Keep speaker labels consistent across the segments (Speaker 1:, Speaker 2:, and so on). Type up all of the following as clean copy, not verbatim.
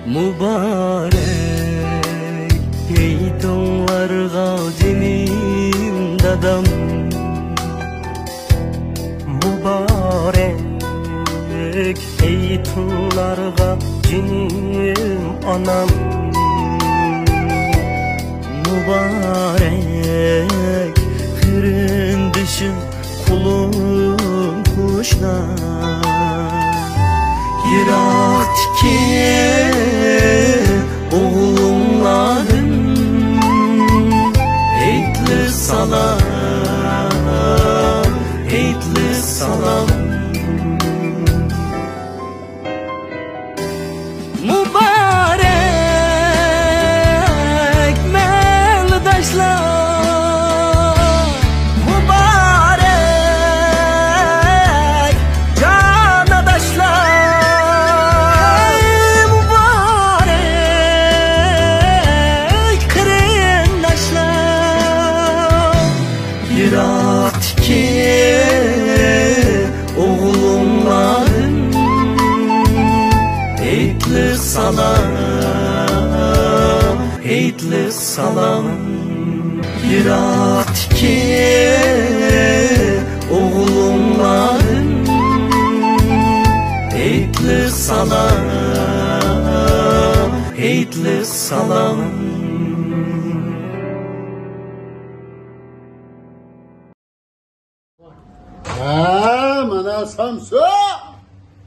Speaker 1: Mübarek heytonlarga cinim dadam, mübarek heytonlarga cinim anam, mübarek kırındışım kulum kuşlar. Yiraktaki oğlumların eytli salam, eytli salam. Mübarek meldaşlar, mübarek canadaşlar, mübarek kırındaşlar. Yiraktaki oğlumların eytli salam, eytli salam. Yiraktaki oğlumların eytli salam, eytli salam.
Speaker 2: Ha, mana Samsu.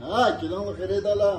Speaker 2: Ha, kilonlu xaridala.